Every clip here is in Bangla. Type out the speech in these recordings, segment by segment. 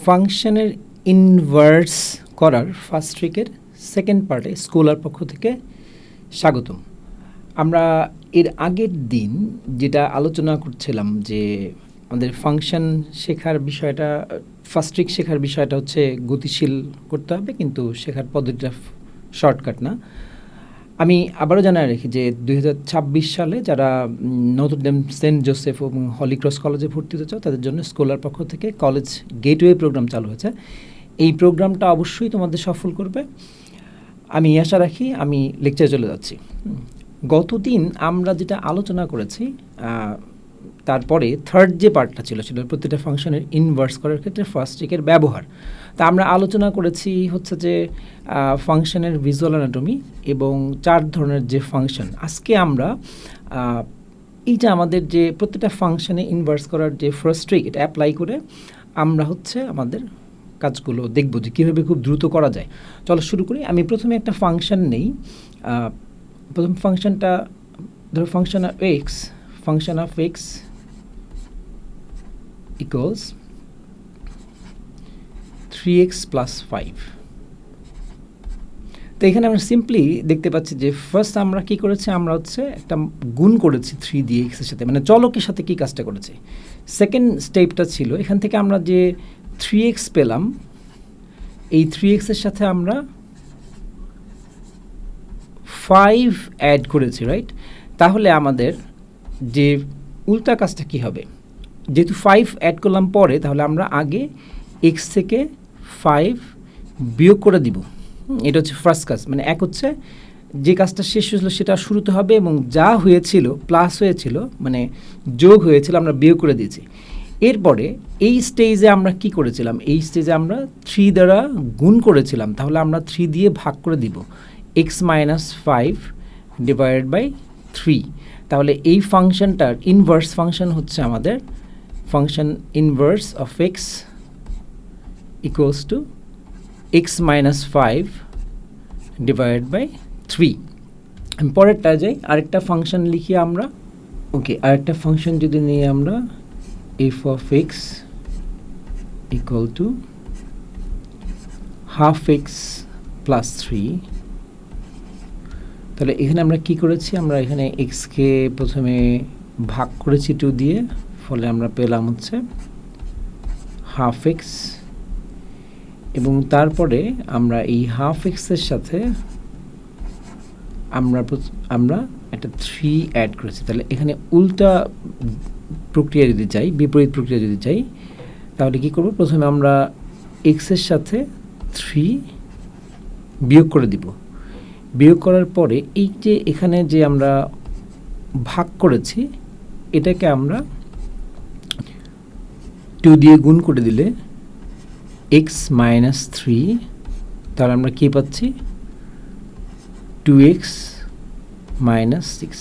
ফাংশনের ইনভার্স করার ফার্স্ট ট্রিকের সেকেন্ড পার্টে স্কুলার পক্ষ থেকে স্বাগতম। আমরা এর আগের দিন যেটা আলোচনা করছিলাম যে আমাদের ফাংশন শেখার বিষয়টা, ফার্স্ট ট্রিক শেখার বিষয়টা হচ্ছে গতিশীল করতে হবে, কিন্তু শেখার পদ্ধতিটা শর্টকাট না। আমি আবারও জানাই রাখি যে 2026 সালে যারা নটর ডেম সেন্ট জোসেফ এবং হলি ক্রস কলেজে ভর্তি হতে চাও তাদের জন্য স্কুলার পক্ষ থেকে কলেজ গেটওয়ে প্রোগ্রাম চালু হয়েছে। এই প্রোগ্রামটা অবশ্যই তোমাদের সফল করবে, আমি আশা রাখি। আমি লেকচারে চলে যাচ্ছি। গতদিন আমরা যেটা আলোচনা করেছি, তারপরে থার্ড যে পার্টটা ছিল সেটা প্রতিটা ফাংশনের ইনভার্স করার ক্ষেত্রে ফার্স্ট ট্রিকের ব্যবহার। তা আমরা আলোচনা করেছি হচ্ছে যে ফাংশনের ভিজুয়াল অ্যানাটমি এবং 4 ধরনের যে ফাংশন। আজকে আমরা এইটা আমাদের যে প্রত্যেকটা ফাংশনে ইনভার্স করার যে ফার্স্ট ট্রিক, এটা অ্যাপ্লাই করে আমরা হচ্ছে আমাদের কাজগুলো দেখব যে কীভাবে খুব দ্রুত করা যায়। চলো শুরু করি। আমি প্রথমে একটা ফাংশন নেই। প্রথম ফাংশনটা ধরো function of x equals 3x + 5। তো এখানে আমরা সিম্পলি দেখতে পাচ্ছি যে ফার্স্ট আমরা কি করেছি, আমরা হচ্ছে একটা গুণ করেছি 3 দিয়ে x এর সাথে, মানে চলকের সাথে কি কাজটা করেছি। সেকেন্ড স্টেপটা ছিল এখান থেকে আমরা যে 3x পেলাম, এই 3x এর সাথে আমরা 5 অ্যাড করেছি, রাইট? তাহলে আমাদের যে উল্টা কাজটা কি হবে, যেহেতু 5 অ্যাড করলাম পরে, তাহলে আমরা আগে x থেকে 5 বিয়োগ করে দিব। এটা হচ্ছে ফার্স্ট কাজ, মানে এক হচ্ছে যে কাজটা শেষ হয়েছিল সেটা শুরুতে হবে এবং যা হয়েছিল প্লাস হয়েছিল মানে যোগ হয়েছিল আমরা বিয়োগ করে দিয়েছি। এরপরে এই স্টেজে আমরা কি করেছিলাম, এই স্টেজে আমরা 3 দ্বারা গুণ করেছিলাম, তাহলে আমরা 3 দিয়ে ভাগ করে দিব x - 5 ডিভাইডেড বাই 3। তাহলে এই ফাংশনটার ইনভার্স ফাংশন হচ্ছে আমাদের function inverse of x equals to x - 5 divided by 3। আমি পরেরটা যাই, আরেকটা ফাংশন লিখি আমরা। ওকে, আরেকটা ফাংশন যদি নিয়ে আমরা f of x equal to half x plus 3। তাহলে এখানে আমরা কি করেছি, আমরা এখানে x কে প্রথমে ভাগ করেছি 2 দিয়ে, ফলে আমরা পেলাম হচ্ছে half x, এবং তারপরে আমরা এই half x এর সাথে আমরা একটা 3 অ্যাড করেছি। তাহলে এখানে উল্টা প্রক্রিয়া যদি চাই, বিপরীত প্রক্রিয়া যদি চাই, তাহলে কি করব, প্রথমে আমরা x এর সাথে 3 বিয়োগ করে দিব। বিয়োগ করার পরে এই যে এখানে যে আমরা ভাগ করেছি এটাকে আমরা 2 দিয়ে গুণ করে দিলে x - 3, তাহলে আমরা কি পাচ্ছি 2x - 6।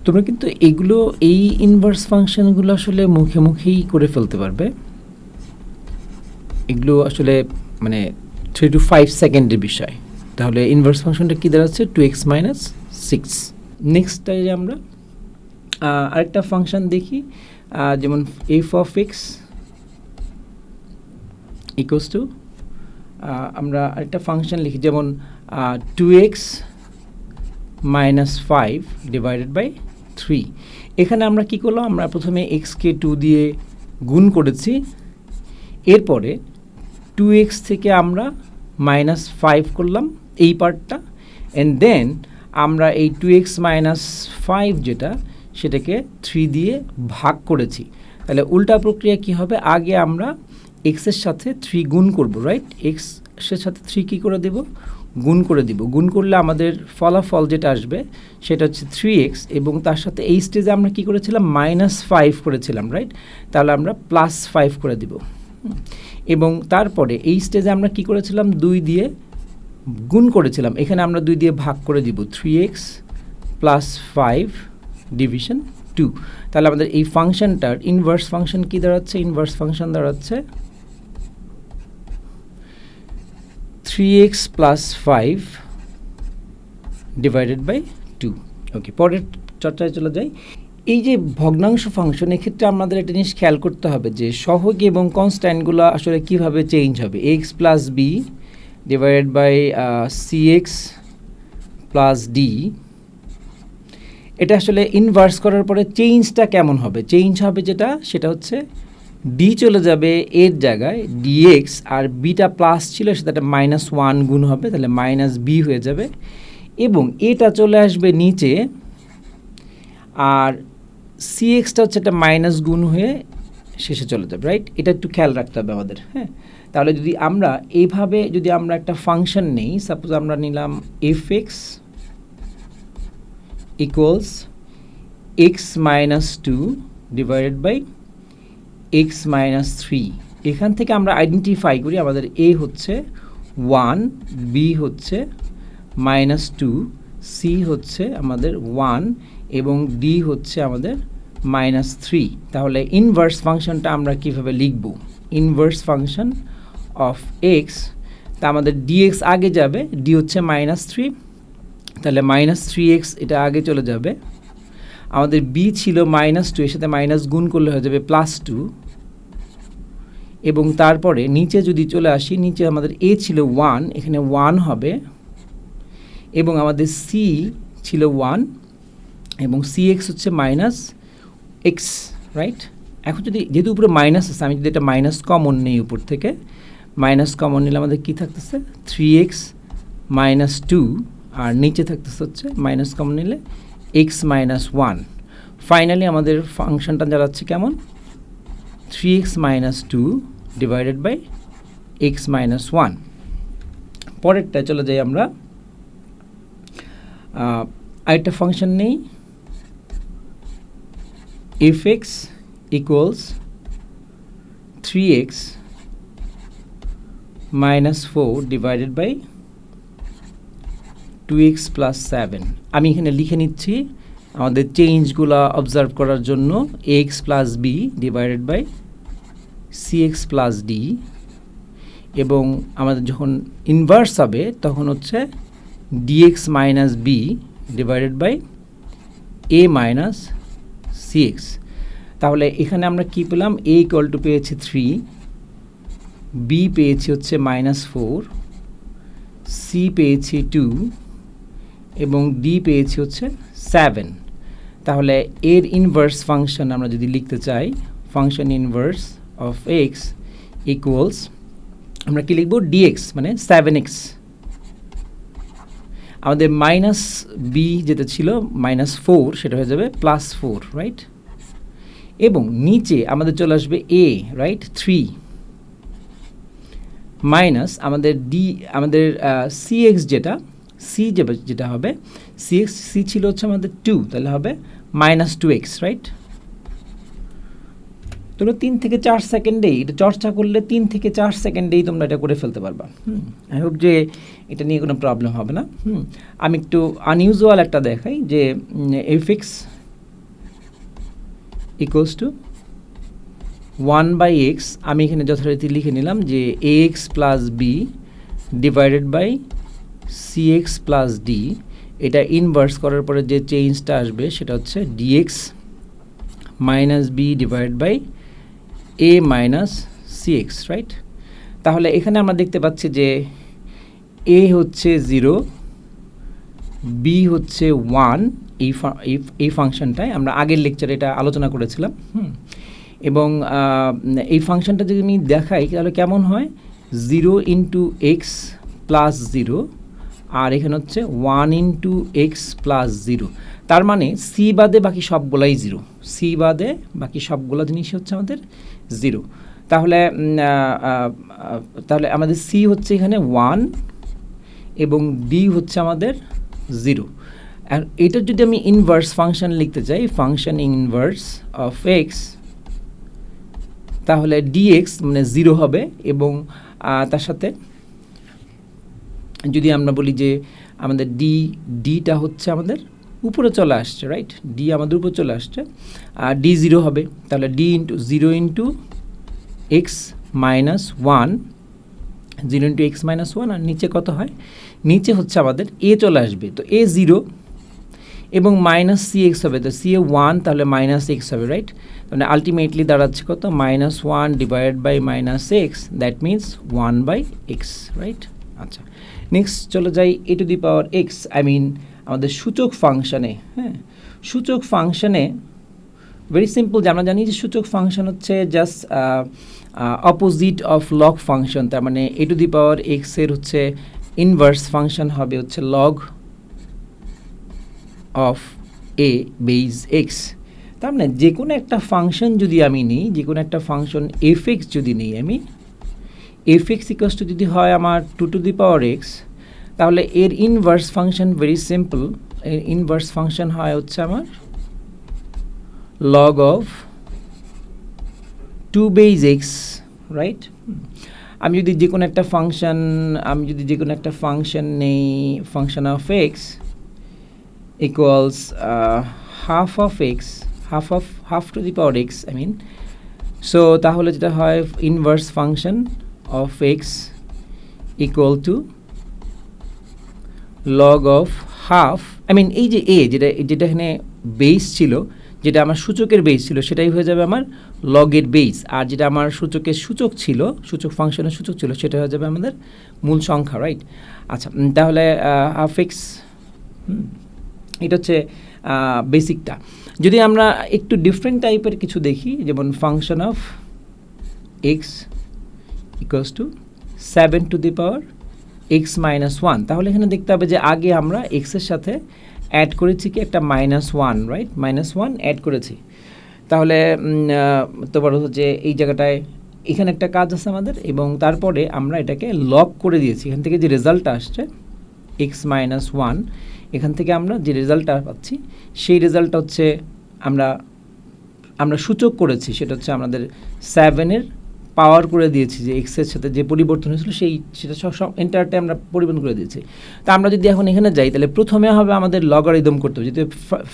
তোমরা কিন্তু এগুলো, এই ইনভার্স ফাংশনগুলো আসলে মুখে মুখেই করে ফেলতে পারবে। এগুলো আসলে মানে 3 to 5 সেকেন্ডের বিষয়। তাহলে ইনভার্স ফাংশনটা কী দাঁড়াচ্ছে 2x - 6। নেক্সটটাই আমরা আরেকটা ফাংশন দেখি, যেমন f of x equals two, আমরা আরেকটা ফাংশন লিখি, যেমন 2x - 5 ডিভাইডেড বাই 3। এখানে আমরা কি করলাম, আমরা প্রথমে x কে 2 দিয়ে গুণ করেছি, এরপরে 2x থেকে আমরা -5 করলাম এই পার্টটা, অ্যান্ড দেন আমরা এই 2x - 5 যেটা সেটাকে 3 দিয়ে ভাগ করেছি। তাহলে উল্টা প্রক্রিয়া কি হবে, আগে আমরা x এর সাথে 3 গুণ করব, রাইট? x এর সাথে 3 কী করে দেব, গুণ করে দিব। গুণ করলে আমাদের ফলাফল যেটা আসবে সেটা হচ্ছে 3x, এবং তার সাথে এই স্টেজে আমরা কি করেছিলাম -5 করেছিলাম, রাইট? তাহলে আমরা +5 করে দিব। এবং তারপরে এই স্টেজে আমরা কি করেছিলাম, 2 দিয়ে গুণ করেছিলাম, এখানে আমরা 2 দিয়ে ভাগ করে দিব 3x + 5 ডিভিশন 2। তাহলে আমাদের এই ফাংশনটার ইনভার্স ফাংশন কি দাঁড়াচ্ছে, ইনভার্স ফাংশন দাঁড়াচ্ছে 3x + 5 ডিভাইডেড বাই 2। ওকে, পরের চর্চায় চলে যাই। এই যে ভগ্নাংশ ফাংশন, এক্ষেত্রে আমাদের একটা জিনিস খেয়াল করতে হবে যে সহগ এবং কনস্ট্যান্টগুলো আসলে কিভাবে চেঞ্জ হবে। X plus B divided by C X plus D, এটা আসলে ইনভার্স করার পরে চেঞ্জটা কেমন হবে? চেঞ্জ হবে যেটা, সেটা হচ্ছে ডি চলে যাবে এর জায়গায় ডিএক্স, আর বিটা প্লাস ছিল সেটা -1 গুণ হবে, তাহলে মাইনাস বি হয়ে যাবে, এবং এটা চলে আসবে নিচে, আর সি এক্সটা হচ্ছে একটা মাইনাস গুণ হয়ে শেষে চলে যাবে, রাইট? এটা একটু খেয়াল রাখতে হবে আমাদের, হ্যাঁ। তাহলে যদি আমরা এইভাবে যদি আমরা একটা ফাংশন নেই, সাপোজ আমরা নিলাম F X equals X minus 2 divided by X minus 3, এখান থেকে আমরা আইডেন্টিফাই করি আমাদের এ হচ্ছে 1, বি হচ্ছে -2, সি হচ্ছে আমাদের 1 এবং ডি হচ্ছে আমাদের -3। তাহলে ইনভার্স ফাংশনটা আমরা কিভাবে লিখব? ইনভার্স ফাংশন অফ এক্স, তা আমাদের ডিএক্স আগে যাবে, ডি হচ্ছে -3, তাহলে -3x এটা আগে চলে যাবে। আমাদের বি ছিল -2, এর সাথে মাইনাস গুণ করলে হয়ে যাবে +2, এবং তারপরে নিচে যদি চলে আসি, নিচে আমাদের এ ছিল 1, এখানে 1 হবে, এবং আমাদের সি ছিল 1 এবং cx হচ্ছে -x, রাইট? এখন যদি যেহেতু উপরে মাইনাস আছে, আমি যদি এটা মাইনাস কমন নেই, উপর থেকে মাইনাস কমন নিলে আমাদের কী থাকতেছে 3x -2, আর নিচে থাকতেছে হচ্ছে মাইনাস কমন নিলে x -1। ফাইনালি আমাদের ফাংশনটা দাঁড়াচ্ছে কেমন? 3x -2 divided by x -1। পরেরটা চলে যাই আমরা, আরেকটা ফাংশন নেই, fx equals 3x -4 divided by 2x plus 7। আমি এখানে লিখে নিচ্ছি আমাদের চেঞ্জগুলো অবজার্ভ করার জন্য, ax plus b divided by cx plus d, এবং আমাদের যখন ইনভার্স হবে তখন হচ্ছে dx minus b divided by a minus cx। তাহলে এখানে আমরা কি পেলাম? a ইকুয়াল টু পেয়েছি 3, b পেয়েছি হচ্ছে -4, c পেয়েছি 2 এবং d পেয়েছি হচ্ছে 7। তাহলে এর ইনভার্স ফাংশন আমরা যদি লিখতে চাই, function inverse of x equals, আমরা কি লিখব? dx মানে 7x, আমাদের মাইনাস বি যেটা ছিল -4 সেটা হয়ে যাবে +4, রাইট? এবং নিচে আমাদের চলে আসবে a, রাইট, 3 মাইনাস আমাদের ডি, আমাদের cx যেটা হবে cx, c ছিল হচ্ছে আমাদের 2, তাহলে হবে -2x, রাইট? তোমরা 3 থেকে 4 সেকেন্ডেই এটা চর্চা করলে 3 থেকে 4 সেকেন্ডেই তোমরা এটা করে ফেলতে পারবা। আই হোপ যে এটা নিয়ে কোনো প্রবলেম হবে না। আমি একটু আনইউজুয়াল একটা দেখাই, যে fx ইকুয়ালস টু 1/x, আমি এখানে যথারীতি লিখে নিলাম যে ax plus B divided by cx plus D. এটা ইনভার্স করার পরে যে চেঞ্জটা আসবে সেটা হচ্ছে dx minus b divide by a minus cx, right? তাহলে এখানে আমরা দেখতে পাচ্ছি যে a হচ্ছে 0, b হচ্ছে 1, এই ফাংশনটায় আমরা আগের লেকচারে এটা আলোচনা করেছিলাম। এবং এই ফাংশনটা যদি আমি দেখাই তাহলে কেমন হয়, 0 ইন্টু এক্স প্লাস 0, আর এখানে হচ্ছে 1 ইন্টু এক্স প্লাস 0। তার মানে সি বাদে বাকি সবগুলাই 0, সি বাদে বাকি সবগুলো জিনিস হচ্ছে আমাদের 0। তাহলে আমাদের সি হচ্ছে এখানে 1 এবং ডি হচ্ছে আমাদের 0। আর এটার যদি আমি ইনভার্স ফাংশন লিখতে চাই, ফাংশন ইনভার্স অফ এক্স, তাহলে ডিএক্স মানে 0 হবে, এবং তার সাথে যদি আমরা বলি যে আমাদের ডিটা হচ্ছে আমাদের উপরে চলে আসছে, রাইট? ডি আমাদের উপরে চলে আসছে, আর ডি 0 হবে, তাহলে D into 0 into x minus 1, 0 into x minus 1, আর নিচে কত হয়? নিচে হচ্ছে আমাদের এ চলে আসবে, তো এ 0, এবং মাইনাস সি এক্স হবে, তো সি এ 1 তাহলে মাইনাস এক্স হবে, রাইট? মানে আলটিমেটলি দাঁড়াচ্ছে কত, -1 divided by -x, that means 1/x, right? আচ্ছা, নেক্সট চলে যাই A to the power x, I mean আমাদের সূচক ফাংশনে। হ্যাঁ, সূচক ফাংশনে ভেরি সিম্পল, যে আমরা জানি যে সূচক ফাংশন হচ্ছে just opposite of log function, তার মানে এ টু দি পাওয়ার এক্স এর হচ্ছে ইনভার্স ফাংশন হবে হচ্ছে log of a base x. তার মানে যে কোনো একটা ফাংশন যদি আমি নিই, যে কোনো একটা ফাংশন এফ এক্স যদি নিই আমি, এফ এক্স ইকুয়ালস টু যদি হয় আমার 2 টু দি পাওয়ার এক্স, তাহলে এর ইনভার্স ফাংশন ভেরি সিম্পল, এর ইনভার্স ফাংশন হয় হচ্ছে আমার log of 2 base x, right? আমি যদি যে কোনো একটা ফাংশন নেই, function of x equals half to the power x, I mean, so তাহলে যেটা হয় inverse function of x equal to log of half, I mean এই যে এ যেটা এখানে বেস ছিল, যেটা আমার সূচকের বেস ছিল, সেটাই হয়ে যাবে আমার লগের বেস, আর যেটা আমার সূচকের সূচক ছিল, সূচক ফাংশনের সূচক ছিল, সেটা হয়ে যাবে আমাদের মূল সংখ্যা, রাইট? আচ্ছা, তাহলে হাফ এক্স, এটা হচ্ছে বেসিকটা। যদি আমরা একটু ডিফারেন্ট টাইপের কিছু দেখি, যেমন function of x equals to 7 two the power x minus 1, তাহলে এখানে দেখতে হবে যে আগে আমরা এক্সের সাথে অ্যাড করেছি কি একটা -1, রাইট? -1 অ্যাড করেছি, তাহলে তোমার হচ্ছে এই জায়গাটায় এখানে একটা কাজ আছে আমাদের, এবং তারপরে আমরা এটাকে লগ করে দিয়েছি। এখান থেকে যে রেজাল্টটা আসছে x-1, এখান থেকে আমরা যে রেজাল্টটা পাচ্ছি সেই রেজাল্টটা হচ্ছে আমরা সূচক করেছি, সেটা হচ্ছে আমাদের 7-এর পাওয়ার করে দিয়েছি, যে এক্সের সাথে যে পরিবর্তন হয়েছিল সেটা সব এন্টারটা আমরা পরিবর্তন করে দিয়েছি। তা আমরা যদি এখন এখানে যাই, তাহলে প্রথমে হবে আমাদের লগারিদম করতে হবে, যেহেতু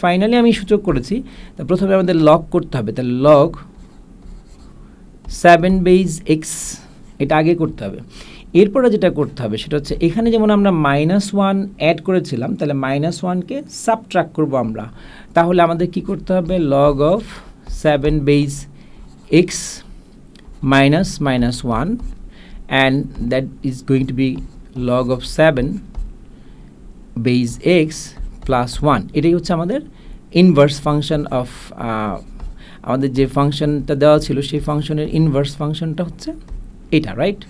ফাইনালি আমি সূচক করেছি, তা প্রথমে আমাদের লগ করতে হবে, তাহলে লগ 7 বেজ এক্স, এটা আগে করতে হবে। এরপরে যেটা করতে হবে সেটা হচ্ছে এখানে যেমন আমরা -1 অ্যাড করেছিলাম, তাহলে -1কে সাবট্রাক্ট করবো আমরা, তাহলে আমাদের কি করতে হবে, log of 7 base x minus -1, and that is going to be log of 7 base x plus 1, এটাই হচ্ছে আমাদের ইনভার্স ফাংশন অফ আমাদের যে ফাংশনটা দেওয়া ছিল সেই ফাংশনের ইনভার্স ফাংশনটা হচ্ছে এটা, রাইট?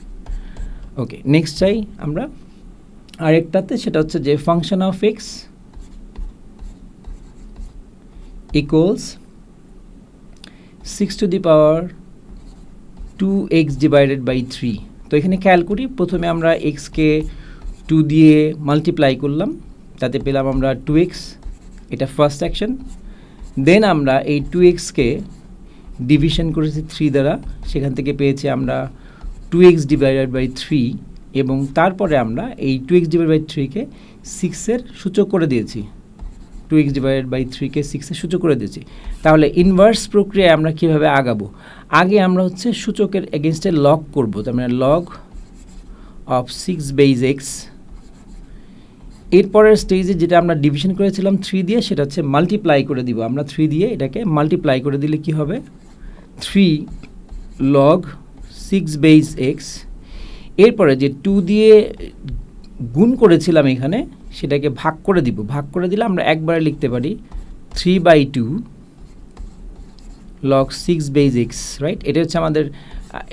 ওকে, নেক্সট চাই আমরা আরেকটাতে, সেটা হচ্ছে যে function of x equals 6 to the power 2x divided by 3। তো এখানে খেয়াল করি, প্রথমে আমরা এক্সকে 2 দিয়ে মাল্টিপ্লাই করলাম, তাতে পেলাম আমরা 2x, এটা ফার্স্ট অ্যাকশন। দেন আমরা এই 2xকে ডিভিশন করেছি 3 দ্বারা, সেখান থেকে পেয়েছি আমরা 2x ডিভাইডেড বাই 3, এবং তারপরে আমরা এই 2x ডিভাইডেড বাই 3কে 6-এর সূচক করে দিয়েছি, 2x ডিভাইডেড বাই 3কে 6-এর সূচক করে দিয়েছি। তাহলে ইনভার্স প্রক্রিয়ায় আমরা কীভাবে আগাবো, আগে আমরা হচ্ছে সূচকের এগেনস্টে লগ করব, তার মানে লগ অফ 6 বেজ এক্স। এরপরের স্টেজে যেটা আমরা ডিভিশন করেছিলাম 3 দিয়ে, সেটা হচ্ছে মাল্টিপ্লাই করে দিব আমরা 3 দিয়ে, এটাকে মাল্টিপ্লাই করে দিলে কি হবে, 3 লগ 6 বেজ এক্স। এরপরে যে 2 দিয়ে গুণ করেছিলাম এখানে, সেটাকে ভাগ করে দিব, ভাগ করে দিলে আমরা একবারে লিখতে পারি 3/2 log 6 বেজ এক্স, রাইট? এটা হচ্ছে আমাদের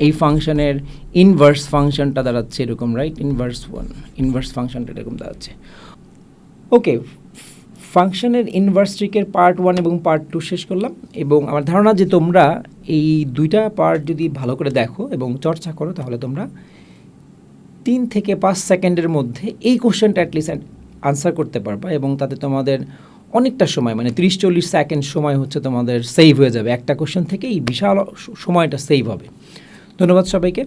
এই ফাংশনের ইনভার্স ফাংশনটা দাঁড়াচ্ছে এরকম, রাইট? ইনভার্স ফাংশনটা এরকম দাঁড়াচ্ছে। ওকে, ফাংশনের ইনভার্স ট্রিকের পার্ট 1 এবং পার্ট 2 শেষ করলাম, এবং আমার ধারণা যে তোমরা এই দুইটা পার্ট যদি ভালো করে দেখো এবং চর্চা করো, তাহলে তোমরা 3 থেকে 5 সেকেন্ডের মধ্যে এই কোশ্চেনটা অ্যাটলিস্ট আনসার করতে পারবা, এবং তাতে তোমাদের অনেকটা সময়, মানে 30-40 সেকেন্ড সময় হচ্ছে তোমাদের সেভ হয়ে যাবে, একটা কোশ্চেন থেকে এই বিশাল সময়টা সেভ হবে। ধন্যবাদ সবাইকে।